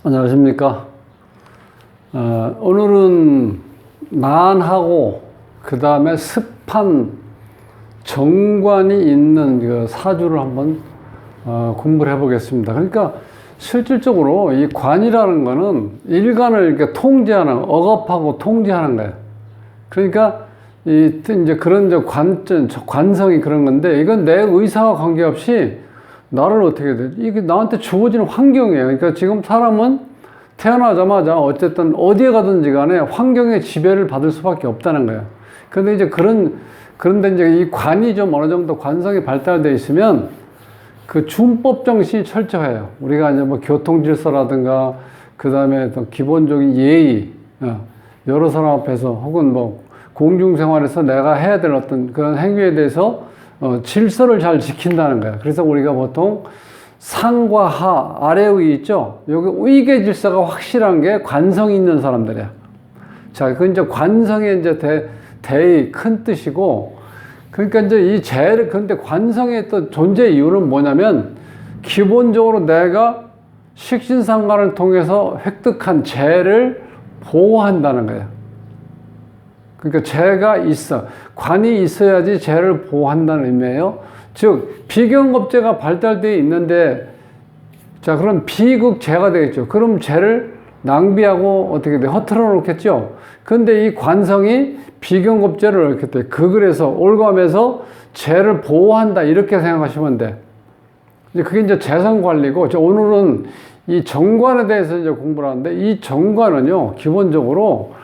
안녕하십니까. 오늘은 난하고 그 다음에 습한 정관이 있는 그 사주를 한번 공부를 해보겠습니다. 그러니까 실질적으로 이 관이라는 거는 일간을 이렇게 통제하는, 억압하고 통제하는 거예요. 그러니까 이제 그런 관성이 그런 건데, 이건 내 의사와 관계없이 나를 어떻게 돼? 이게 나한테 주어지는 환경이에요. 그러니까 지금 사람은 태어나자마자 어쨌든 어디에 가든지 간에 환경의 지배를 받을 수밖에 없다는 거예요. 그런데 이제 그런데 이제 이 관이 좀 어느 정도 관성이 발달되어 있으면 그 준법 정신이 철저해요. 우리가 이제 뭐 교통 질서라든가 그 다음에 또 기본적인 예의, 여러 사람 앞에서 혹은 뭐 공중생활에서 내가 해야 될 어떤 그런 행위에 대해서 질서를 잘 지킨다는 거예요. 그래서 우리가 보통 상과 하, 아래 의 있죠? 여기 의계 질서가 확실한 게 관성이 있는 사람들이야. 자, 그 이제 관성의 이제 대의 큰 뜻이고, 그러니까 이제 이 재를, 근데 관성의 또 존재 이유는 뭐냐면, 기본적으로 내가 식신상관을 통해서 획득한 재를 보호한다는 거예요. 그러니까 재가 있어. 관이 있어야지 재를 보호한다는 의미예요. 즉, 비경겁재가 발달되어 있는데, 자, 그럼 비극재가 되겠죠. 그럼 재를 낭비하고 어떻게 돼? 허틀어 놓겠죠. 근데 이 관성이 비경겁재를 이렇게 돼. 극을해서, 올감해서 재를 보호한다. 이렇게 생각하시면 돼. 이제 그게 이제 재성관리고, 오늘은 이 정관에 대해서 이제 공부를 하는데, 이 정관은요, 기본적으로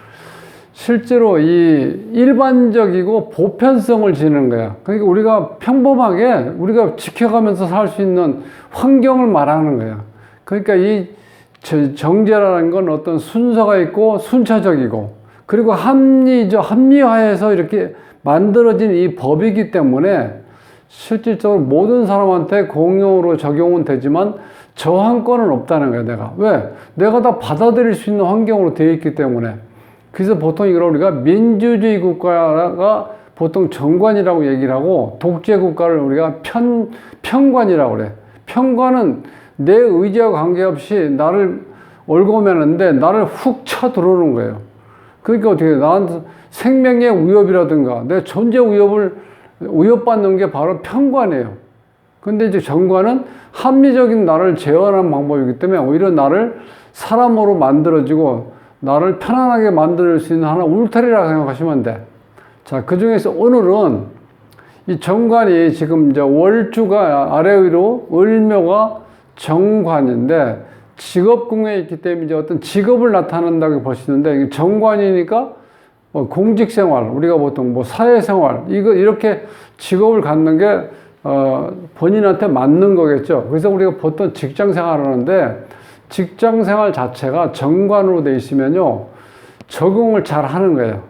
실제로 이 일반적이고 보편성을 지는 거야. 그러니까 우리가 평범하게 우리가 지켜가면서 살 수 있는 환경을 말하는 거야. 그러니까 이 정제라는 건 어떤 순서가 있고 순차적이고, 그리고 합리화해서 이렇게 만들어진 이 법이기 때문에 실질적으로 모든 사람한테 공용으로 적용은 되지만 저항권은 없다는 거야, 내가. 왜? 내가 다 받아들일 수 있는 환경으로 되어 있기 때문에. 그래서 보통 이걸 우리가 민주주의 국가가 보통 정관이라고 얘기를 하고, 독재 국가를 우리가 편관이라고 그래. 편관은 내 의지와 관계없이 나를 올고매는데 나를 훅 쳐 들어오는 거예요. 그러니까 어떻게 돼? 나한테 생명의 위협이라든가 내 존재 위협받는 게 바로 편관이에요. 근데 이제 정관은 합리적인 나를 제어하는 방법이기 때문에 오히려 나를 사람으로 만들어지고 나를 편안하게 만들 수 있는 하나 울타리라고 생각하시면 돼. 자, 그 중에서 오늘은 이 정관이 지금 이제 월주가 아래 위로 을묘가 정관인데 직업궁에 있기 때문에 이제 어떤 직업을 나타낸다고 보시는데, 정관이니까 공직생활, 우리가 보통 뭐 사회생활, 이렇게 직업을 갖는 게 본인한테 맞는 거겠죠. 그래서 우리가 보통 직장 생활을 하는데, 직장 생활 자체가 정관으로 돼 있으면요, 적응을 잘 하는 거예요.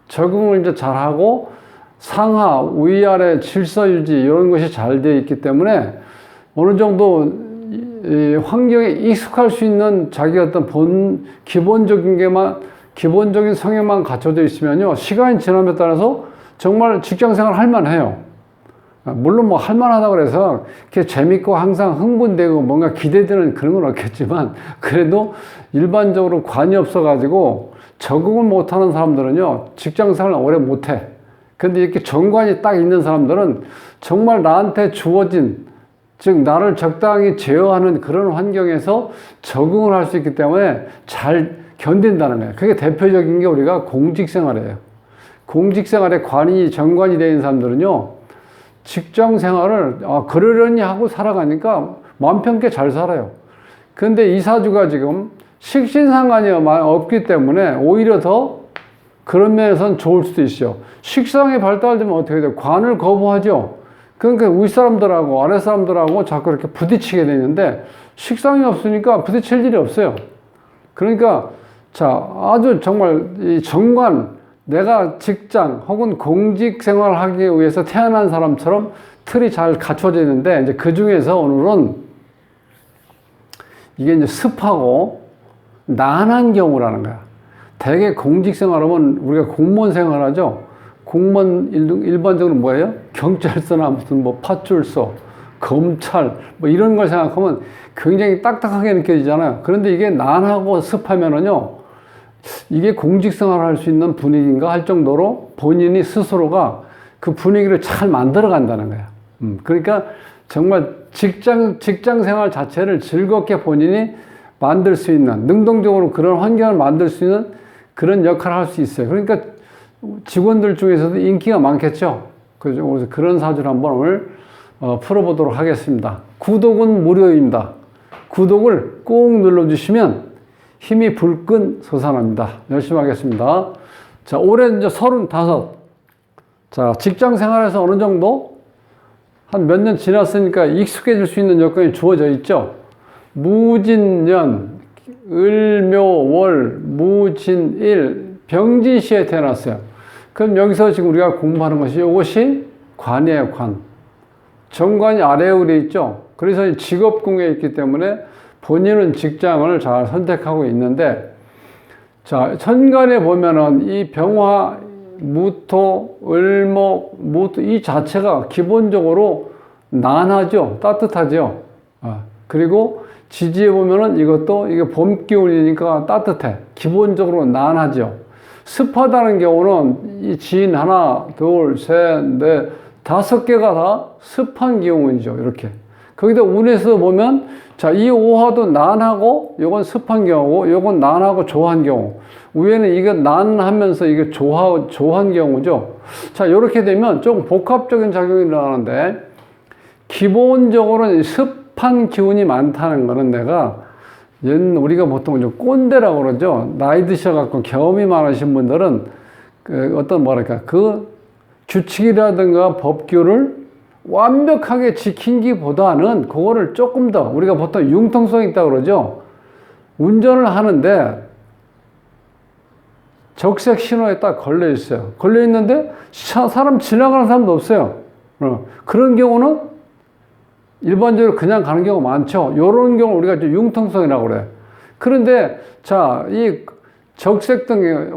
적응을 이제 잘 하고, 상하, 위아래 질서 유지, 이런 것이 잘 되어 있기 때문에 어느 정도 이 환경에 익숙할 수 있는 자기 어떤 기본적인 성향만 갖춰져 있으면요, 시간이 지남에 따라서 정말 직장 생활 할 만해요. 물론 뭐 할만하다고 그래서 그게 재밌고 항상 흥분되고 뭔가 기대되는 그런 건 없겠지만, 그래도 일반적으로 관이 없어가지고 적응을 못하는 사람들은요, 직장 생활을 오래 못해. 근데 이렇게 정관이 딱 있는 사람들은 정말 나한테 주어진, 즉 나를 적당히 제어하는 그런 환경에서 적응을 할 수 있기 때문에 잘 견딘다는 거예요. 그게 대표적인 게 우리가 공직생활이에요. 공직생활에 정관이 되어 있는 사람들은요, 직장 생활을 그러려니 하고 살아가니까 마음 편하게 잘 살아요. 근데 이 사주가 지금 식신상관이 없기 때문에 오히려 더 그런 면에서는 좋을 수도 있죠. 식상이 발달되면 어떻게 돼요? 관을 거부하죠. 그러니까 윗사람들하고 아랫사람들하고 자꾸 이렇게 부딪히게 되는데, 식상이 없으니까 부딪힐 일이 없어요. 그러니까 자, 아주 정말 이 정관, 내가 직장 혹은 공직 생활을 하기 위해서 태어난 사람처럼 틀이 잘 갖춰져 있는데, 이제 그 중에서 오늘은 이게 이제 습하고 난한 경우라는 거야. 대개 공직 생활하면 우리가 공무원 생활하죠. 공무원 일반적으로 뭐예요? 경찰서나 무슨 뭐 파출소, 검찰, 뭐 이런 걸 생각하면 굉장히 딱딱하게 느껴지잖아요. 그런데 이게 난하고 습하면은요, 이게 공직생활을 할 수 있는 분위기인가 할 정도로 본인이 스스로가 그 분위기를 잘 만들어 간다는 거야. 그러니까 정말 직장 생활 자체를 즐겁게 본인이 만들 수 있는, 능동적으로 그런 환경을 만들 수 있는 그런 역할을 할 수 있어요. 그러니까 직원들 중에서도 인기가 많겠죠. 그래서 그런 사주를 한번 오늘 풀어보도록 하겠습니다. 구독은 무료입니다. 구독을 꼭 눌러주시면 힘이 불끈 솟아납니다. 열심히 하겠습니다. 자, 올해 이제 35. 자, 직장 생활에서 어느 정도 한 몇 년 지났으니까 익숙해질 수 있는 여건이 주어져 있죠. 무진년, 을묘월, 무진일, 병진시에 태어났어요. 그럼 여기서 지금 우리가 공부하는 것이 이것이 관이에요, 관. 정관이 아래에 우리 있죠. 그래서 직업궁에 있기 때문에 본인은 직장을 잘 선택하고 있는데, 자, 천간에 보면은 이 병화, 무토, 을목, 무토 이 자체가 기본적으로 난하죠. 따뜻하죠. 그리고 지지에 보면은 이것도 이게 봄 기운이니까 따뜻해. 기본적으로 난하죠. 습하다는 경우는 이 진 하나, 둘, 셋, 넷, 5개가 다 습한 기운이죠. 이렇게. 거기다 운에서 보면 자, 이 오화도 난하고 요건 습한 경우고 요건 난하고 조한 경우. 위에는 이게 난하면서 이게 조한 경우죠. 자, 이렇게 되면 좀 복합적인 작용이 일어나는데 기본적으로는 습한 기운이 많다는 거는 내가 우리가 보통 좀 꼰대라고 그러죠. 나이 드셔갖고 경험이 많으신 분들은 그 어떤 뭐랄까 그 규칙이라든가 법규를 완벽하게 지키기보다는 그거를 조금 더 우리가 보통 융통성이 있다고 그러죠. 운전을 하는데 적색 신호에 딱 걸려 있어요. 걸려 있는데 사람 지나가는 사람도 없어요. 그런 경우는 일반적으로 그냥 가는 경우가 많죠. 이런 경우 우리가 융통성이라고 그래요. 그런데 자, 이 적색등에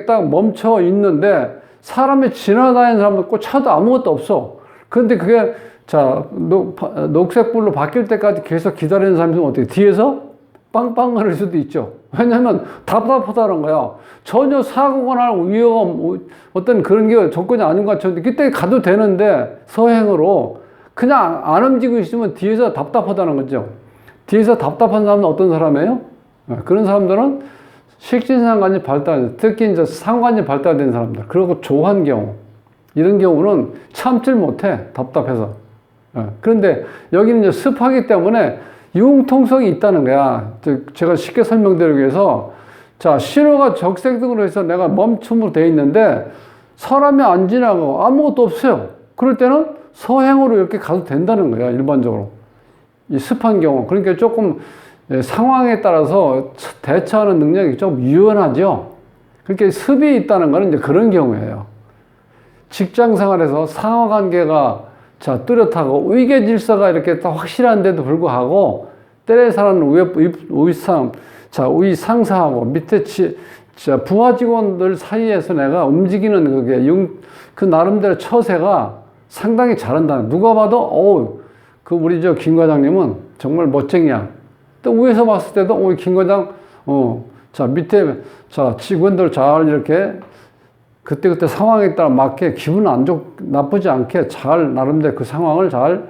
딱 멈춰 있는데 사람이 지나다니는 사람도 없고 차도 아무것도 없어. 그런데 그게 자, 녹색불로 바뀔 때까지 계속 기다리는 사람들은 어떻게 뒤에서 빵빵 거릴 수도 있죠. 왜냐하면 답답하다는 거야. 전혀 사고가 날 위험, 어떤 그런 게 조건이 아닌 것 같은데 그때 가도 되는데 서행으로 그냥 안 움직이고 있으면 뒤에서 답답하다는 거죠. 뒤에서 답답한 사람은 어떤 사람이에요? 그런 사람들은 식신상관이 발달, 특히 이제 상관이 발달된 사람들, 그리고 조한 경우, 이런 경우는 참질 못해, 답답해서. 그런데 여기는 이제 습하기 때문에 융통성이 있다는 거야. 제가 쉽게 설명드리기 위해서, 자, 신호가 적색등으로 해서 내가 멈춤으로 되어 있는데, 사람이 안 지나가고 아무것도 없어요. 그럴 때는 서행으로 이렇게 가도 된다는 거야, 일반적으로. 이 습한 경우. 그러니까 조금 상황에 따라서 대처하는 능력이 좀 유연하죠. 그러니까 습이 있다는 거는 이제 그런 경우예요. 직장 생활에서 상하 관계가 자, 뚜렷하고 의계 질서가 이렇게 딱 확실한데도 불구하고 때에 사는 위 상사하고 밑에 부하 직원들 사이에서 내가 움직이는 그게 그 나름대로 처세가 상당히 잘한다. 누가 봐도 그 우리 김 과장님은 정말 멋쟁이야. 또 위에서 봤을 때도 김 과장 자 밑에 자 직원들 잘 이렇게 그때그때 상황에 따라 맞게 기분 나쁘지 않게 잘 나름대로 그 상황을 잘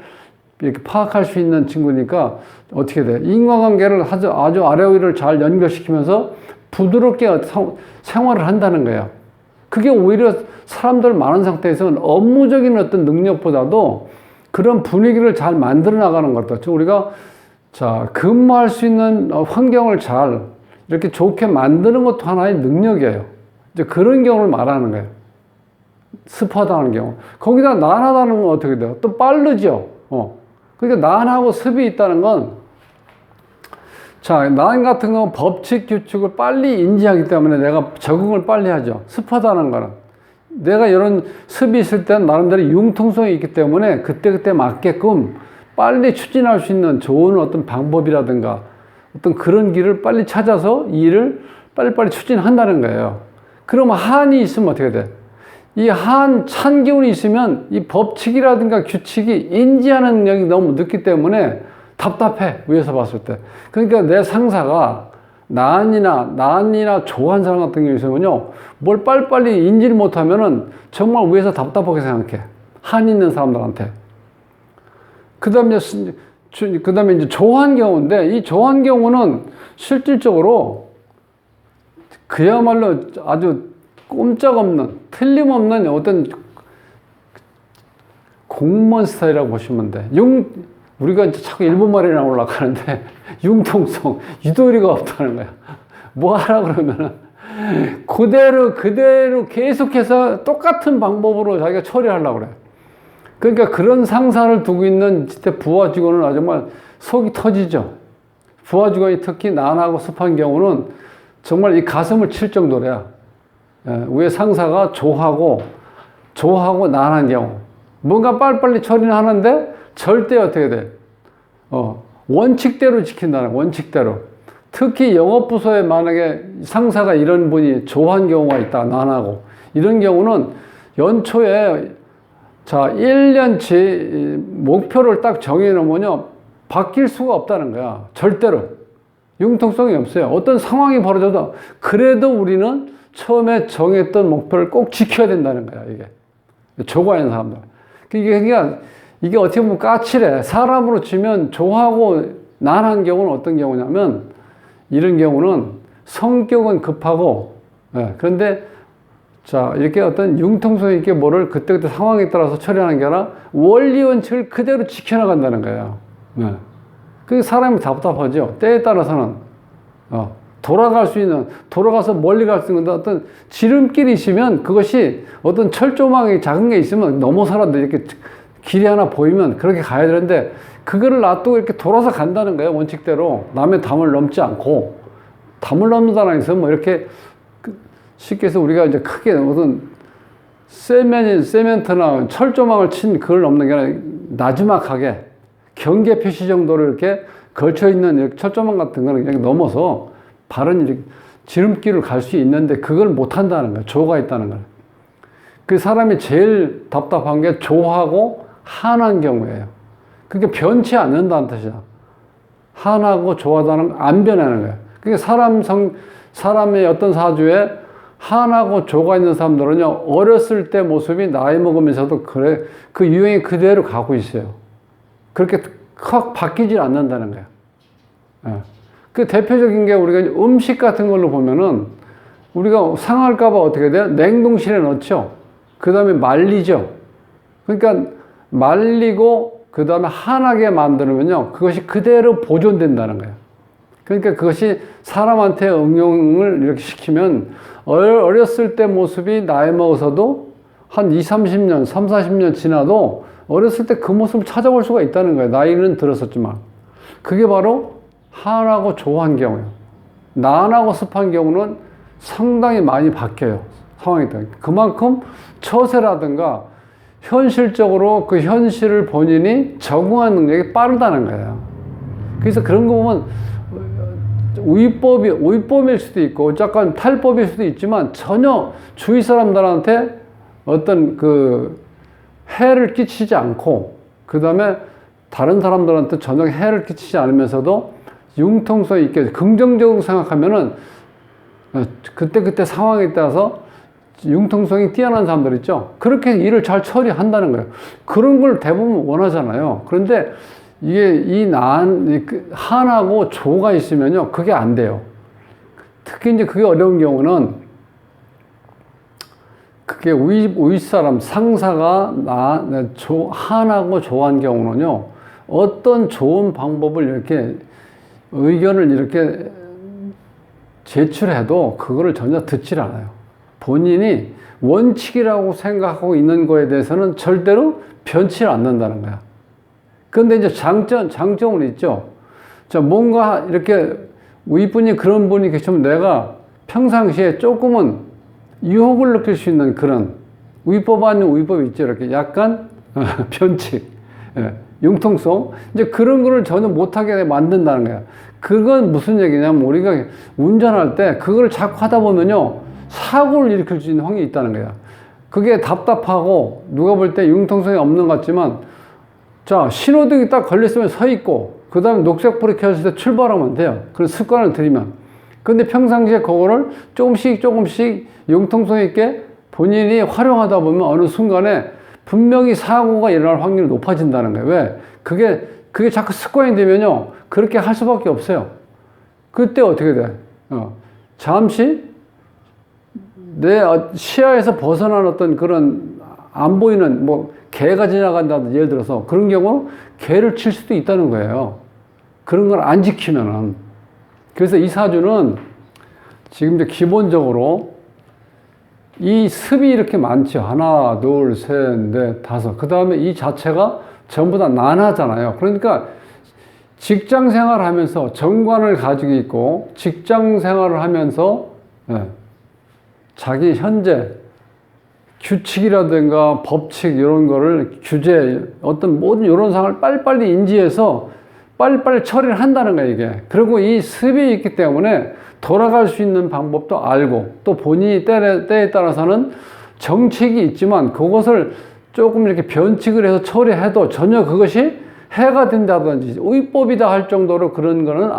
이렇게 파악할 수 있는 친구니까 어떻게 돼? 인과관계를 아주 아래 위를 잘 연결시키면서 부드럽게 생활을 한다는 거예요. 그게 오히려 사람들 많은 상태에서는 업무적인 어떤 능력보다도 그런 분위기를 잘 만들어 나가는 것도 우리가 자 근무할 수 있는 환경을 잘 이렇게 좋게 만드는 것도 하나의 능력이에요. 이제 그런 경우를 말하는 거예요. 습하다는 경우. 거기다 난하다는 건 어떻게 돼요? 또 빠르죠. 그러니까 난하고 습이 있다는 건, 자, 난 같은 경우는 법칙, 규칙을 빨리 인지하기 때문에 내가 적응을 빨리 하죠. 습하다는 거는. 내가 이런 습이 있을 때는 나름대로 융통성이 있기 때문에 그때그때 맞게끔 빨리 추진할 수 있는 좋은 어떤 방법이라든가 어떤 그런 길을 빨리 찾아서 이 일을 빨리빨리 추진한다는 거예요. 그러면 한이 있으면 어떻게 돼? 이 찬 기운이 있으면 이 법칙이라든가 규칙이 인지하는 능력이 너무 늦기 때문에 답답해, 위에서 봤을 때. 그러니까 내 상사가 난이나 조한 사람 같은 경우 있으면요, 뭘 빨리빨리 인지를 못하면은 정말 위에서 답답하게 생각해. 한 있는 사람들한테. 그 다음에 이제 조한 경우인데, 이 조한 경우는 실질적으로 그야말로 아주 꼼짝없는, 틀림없는 어떤 공무원 스타일이라고 보시면 돼. 우리가 이제 자꾸 일본말이 나오려고 하는데, 융통성, 유도리가 없다는 거야. 뭐 하라 그러면은, 그대로 계속해서 똑같은 방법으로 자기가 처리하려고 그래. 그러니까 그런 상사를 두고 있는 부하 직원은 정말 속이 터지죠. 부하 직원이 특히 난하고 습한 경우는 정말 이 가슴을 칠 정도래요. 위에 상사가 조하고 난한 경우. 뭔가 빨리빨리 처리는 하는데 절대 어떻게 돼? 원칙대로 지킨다는 거야, 원칙대로. 특히 영업부서에 만약에 상사가 이런 분이 조한 경우가 있다, 난하고. 이런 경우는 연초에 1년치 목표를 딱 정해놓으면요, 바뀔 수가 없다는 거야. 절대로. 융통성이 없어요. 어떤 상황이 벌어져도 그래도 우리는 처음에 정했던 목표를 꼭 지켜야 된다는 거야, 이게. 조과하는 사람들. 이게 어떻게 보면 까칠해. 사람으로 치면 조하고 난한 경우는 어떤 경우냐면, 이런 경우는 성격은 급하고, 그런데 이렇게 어떤 융통성 있게 뭐를 그때그때 상황에 따라서 처리하는 게 아니라 원리 원칙을 그대로 지켜나간다는 거예요. 그게 사람이 답답하죠. 때에 따라서는, 돌아가서 멀리 갈 수 있는 어떤 지름길이 있으면 그것이 어떤 철조망이 작은 게 있으면 넘어서라도 이렇게 길이 하나 보이면 그렇게 가야 되는데, 그거를 놔두고 이렇게 돌아서 간다는 거예요. 원칙대로. 남의 담을 넘지 않고. 담을 넘는다는 해서 뭐 이렇게 쉽게 해서 우리가 이제 크게 어떤 세멘트나 철조망을 친 그걸 넘는 게 아니라 나지막하게 경계 표시 정도로 이렇게 걸쳐 있는 철조망 같은 거는 그냥 넘어서 바른 이렇게 지름길을 갈 수 있는데 그걸 못 한다는 거예요. 조가 있다는 거예요. 그 사람이 제일 답답한 게 조하고 한한 경우예요. 그게 변치 않는다는 뜻이야. 한하고 조하다는 안 변하는 거예요. 그게 사람의 어떤 사주에 한하고 조가 있는 사람들은요, 어렸을 때 모습이 나이 먹으면서도 그 유형이 그대로 가고 있어요. 그렇게 확 바뀌질 않는다는 거예요. 그 대표적인 게 우리가 음식 같은 걸로 보면은 우리가 상할까봐 어떻게 돼요? 냉동실에 넣죠. 그 다음에 말리죠. 그러니까 말리고 그 다음에 한하게 만들면요, 그것이 그대로 보존된다는 거예요. 그러니까 그것이 사람한테 응용을 이렇게 시키면 어렸을 때 모습이 나이 먹어서도 한 20-30년, 30-40년 지나도 어렸을 때 그 모습을 찾아볼 수가 있다는 거예요. 나이는 들었었지만. 그게 바로 한하고 조한 경우예요. 난하고 습한 경우는 상당히 많이 바뀌어요. 상황이 따라. 그만큼 처세라든가 현실적으로 그 현실을 본인이 적응하는 능력이 빠르다는 거예요. 그래서 그런 거 보면 우위법일 수도 있고 약간 탈법일 수도 있지만 전혀 주위 사람들한테 어떤 그 해를 끼치지 않고 그 다음에 다른 사람들한테 전혀 해를 끼치지 않으면서도 융통성 있게 긍정적으로 생각하면은 그때 상황에 따라서 융통성이 뛰어난 사람들 있죠. 그렇게 일을 잘 처리한다는 거예요. 그런 걸 대부분 원하잖아요. 그런데 이게 한하고 조가 있으면요, 그게 안 돼요. 특히 이제 그게 어려운 경우는 그게 윗사람, 상사가 한하고 조한 경우는요, 어떤 좋은 방법을 이렇게 의견을 이렇게 제출해도 그거를 전혀 듣질 않아요. 본인이 원칙이라고 생각하고 있는 거에 대해서는 절대로 변치 않는다는 거야. 그런데 이제 장점은 있죠. 자, 뭔가 이렇게 윗분이 그런 분이 계시면 내가 평상시에 조금은 유혹을 느낄 수 있는 그런 윗법 아닌 윗법이 있죠. 이렇게 약간 변칙, 융통성. 이제 그런 거를 전혀 못하게 만든다는 거야. 그건 무슨 얘기냐면 우리가 운전할 때 그걸 자꾸 하다 보면요, 사고를 일으킬 수 있는 확률이 있다는 거야. 그게 답답하고 누가 볼 때 융통성이 없는 것 같지만 자, 신호등이 딱 걸렸으면 서 있고 그 다음에 녹색불이 켜졌을 때 출발하면 돼요. 그런 습관을 들이면. 근데 평상시에 그거를 조금씩 융통성 있게 본인이 활용하다 보면 어느 순간에 분명히 사고가 일어날 확률이 높아진다는 거예요. 왜? 그게 자꾸 습관이 되면요. 그렇게 할 수밖에 없어요. 그때 어떻게 돼? 잠시 내 시야에서 벗어난 어떤 그런 안 보이는 뭐 개가 지나간다든지 예를 들어서 그런 경우 개를 칠 수도 있다는 거예요. 그런 걸 안 지키면은. 그래서 이 사주는 지금 이제 기본적으로 이 습이 이렇게 많죠. 하나, 둘, 셋, 넷, 다섯. 그 다음에 이 자체가 전부 다 난하잖아요. 그러니까 직장 생활을 하면서 정관을 가지고 있고 직장 생활을 하면서 자기 현재 규칙이라든가 법칙 이런 거를 규제 어떤 모든 이런 상황을 빨리빨리 인지해서 빨리빨리 처리를 한다는 거예요, 이게. 그리고 이 습이 있기 때문에 돌아갈 수 있는 방법도 알고 또 본인이 때에 따라서는 정책이 있지만 그것을 조금 이렇게 변칙을 해서 처리해도 전혀 그것이 해가 된다든지 의법이다 할 정도로 그런 거는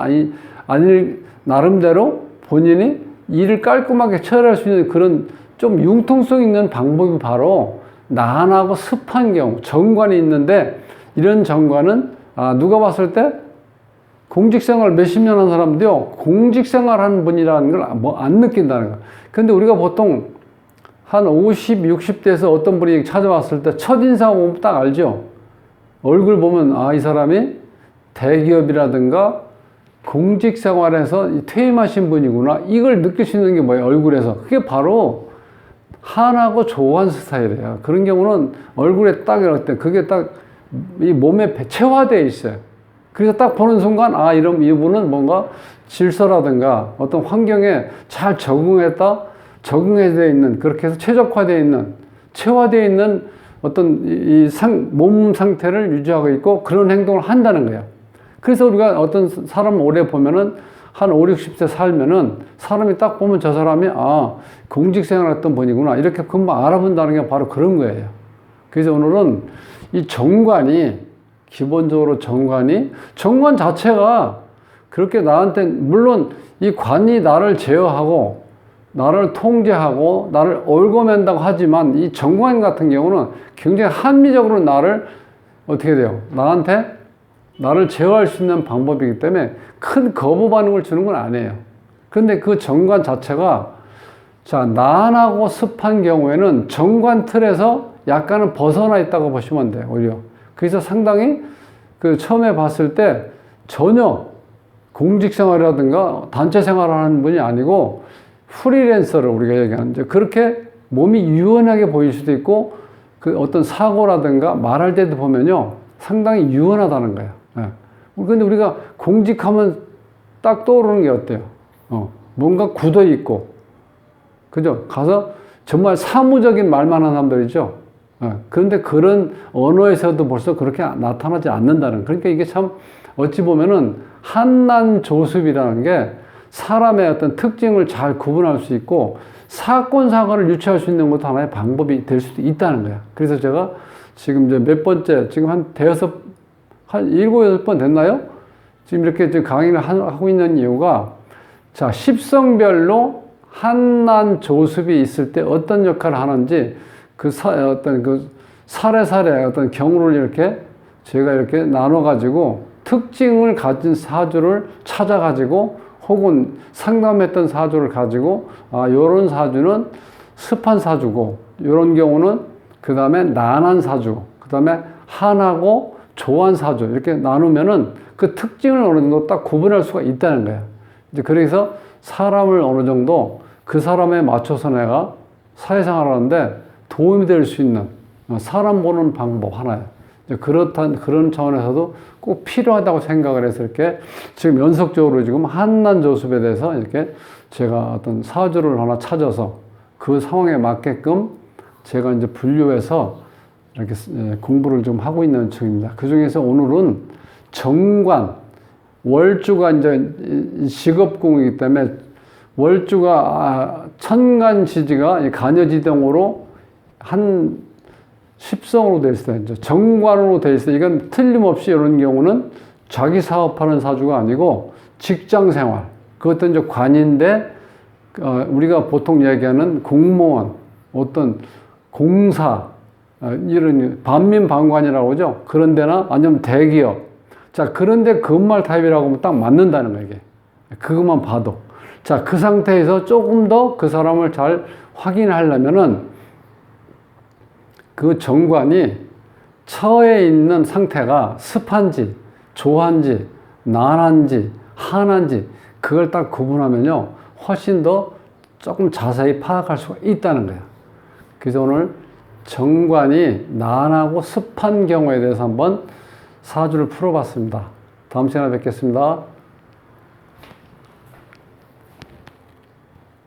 아닐 나름대로 본인이 일을 깔끔하게 처리할 수 있는 그런 좀 융통성 있는 방법이 바로 난하고 습한 경우 정관이 있는데 이런 정관은 누가 봤을 때 공직생활 몇십 년 한 사람도요 공직생활 하는 분이라는 걸 뭐 안 느낀다는 거예요. 근데 우리가 보통 한 50, 60대에서 어떤 분이 찾아왔을 때 첫인상 보면 딱 알죠. 얼굴 보면 이 사람이 대기업이라든가 공직생활에서 퇴임하신 분이구나. 이걸 느낄 수 있는 게 뭐예요? 얼굴에서. 그게 바로 한하고 조한 스타일이에요. 그런 경우는 얼굴에 딱 이럴 때 그게 딱 이 몸에 체화되어 있어요. 그래서 딱 보는 순간 이분은 뭔가 질서라든가 어떤 환경에 잘 적응되어 있는 그렇게 해서 최적화되어 있는 체화되어 있는 어떤 몸 상태를 유지하고 있고 그런 행동을 한다는 거예요. 그래서 우리가 어떤 사람을 오래 보면은 한 5, 60세 살면은 사람이 딱 보면 저 사람이 공직생활 했던 분이구나 이렇게 금방 알아본다는 게 바로 그런 거예요. 그래서 오늘은 이 정관이 기본적으로 정관 자체가 그렇게 나한테 물론 이 관이 나를 제어하고 나를 통제하고 나를 얽어맨다고 하지만 이 정관 같은 경우는 굉장히 합리적으로 나를 어떻게 돼요? 나를 제어할 수 있는 방법이기 때문에 큰 거부 반응을 주는 건 아니에요. 근데 그 정관 자체가 난하고 습한 경우에는 정관 틀에서 약간은 벗어나 있다고 보시면 돼요, 오히려. 그래서 상당히 처음에 봤을 때 전혀 공직 생활이라든가 단체 생활을 하는 분이 아니고 프리랜서를 우리가 얘기하는 이제 그렇게 몸이 유연하게 보일 수도 있고 그 어떤 사고라든가 말할 때도 보면요 상당히 유연하다는 거예요. 근데 우리가 공직하면 딱 떠오르는 게 어때요? 뭔가 굳어 있고 그죠? 가서 정말 사무적인 말만 하는 사람들이죠. 그런데 그런 언어에서도 벌써 그렇게 나타나지 않는다는. 그러니까 이게 참 어찌 보면은 한난조습이라는 게 사람의 어떤 특징을 잘 구분할 수 있고 사건 사고를 유추할 수 있는 것도 하나의 방법이 될 수도 있다는 거야. 그래서 제가 지금 이제 몇 번째 지금 한 7번 됐나요? 지금 이렇게 강의를 하고 있는 이유가 십성별로 한난조습이 있을 때 어떤 역할을 하는지 어떤 사례 어떤 경우를 이렇게 제가 이렇게 나눠가지고 특징을 가진 사주를 찾아가지고 혹은 상담했던 사주를 가지고 요런 사주는 습한 사주고 요런 경우는 그 다음에 난한 사주 그 다음에 한하고 조한 사주 이렇게 나누면은 그 특징을 어느 정도 딱 구분할 수가 있다는 거예요. 이제 그래서 사람을 어느 정도 그 사람에 맞춰서 내가 사회생활을 하는데 도움이 될 수 있는 사람 보는 방법 하나예요. 그런 차원에서도 꼭 필요하다고 생각을 해서 이렇게 지금 연속적으로 지금 한난조습에 대해서 이렇게 제가 어떤 사주를 하나 찾아서 그 상황에 맞게끔 제가 이제 분류해서 이렇게 공부를 좀 하고 있는 중입니다. 그 중에서 오늘은 정관, 월주가 이제 직업궁이기 때문에 월주가 천간지지가 간여지동으로 한 십성으로 되어 있어요. 정관으로 되어 있어요. 이건 틀림없이 이런 경우는 자기 사업하는 사주가 아니고 직장 생활. 그것도 이제 관인데, 우리가 보통 얘기하는 공무원, 어떤 공사, 이런 반민반관이라고 하죠. 그런 데나 아니면 대기업. 자, 그런데 금말 타입이라고 하면 딱 맞는다는 거예요, 이게. 그것만 봐도. 자, 그 상태에서 조금 더 그 사람을 잘 확인하려면은 그 정관이 처해 있는 상태가 습한지, 조한지, 난한지, 한한지, 그걸 딱 구분하면요, 훨씬 더 조금 자세히 파악할 수가 있다는 거예요. 그래서 오늘 정관이 난하고 습한 경우에 대해서 한번 사주를 풀어봤습니다. 다음 시간에 뵙겠습니다.